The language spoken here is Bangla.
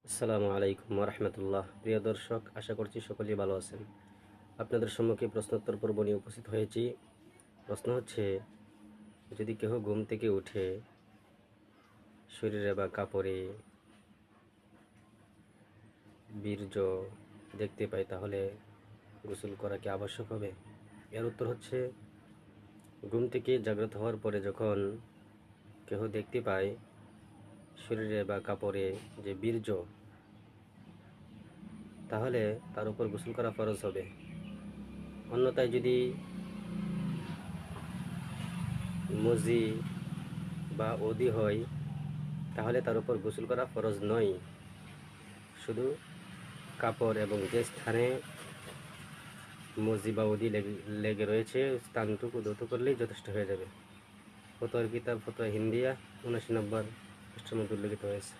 আসসালামু আলাইকুম রহমতুল্লাহ। প্রিয় দর্শক, আশা করছি সকলেই ভালো আছেন। আপনাদের সম্মুখে প্রশ্নোত্তর পর্ব নিয়ে উপস্থিত হয়েছি। প্রশ্ন হচ্ছে, যদি কেহ ঘুম থেকে উঠে শরীরে বা কাপড়ে বীর্য দেখতে পায়, তাহলে গোসল করা কি আবশ্যক হবে? এর উত্তর হচ্ছে, ঘুম থেকে জাগ্রত হওয়ার পরে যখন কেহ দেখতে পায় শরীরে বা কাপড়ে যে বীর্য, তাহলে তার উপর গোসল করা ফরজ হবে। অন্যথায় যদি মজি বা অদি হয়, তাহলে তার উপর গোসল করা ফরজ নয়। শুধু কাপড় এবং যে স্থানে মজি বা অদি লেগে রয়েছে স্থানটুকু ধৌত করলেই যথেষ্ট হয়ে যাবে। ফতোয়ার কিতাব ফতোয়া হিন্দিয়া 79 নম্বর পৃষ্ঠার মধ্যে উল্লেখিত হয়েছে।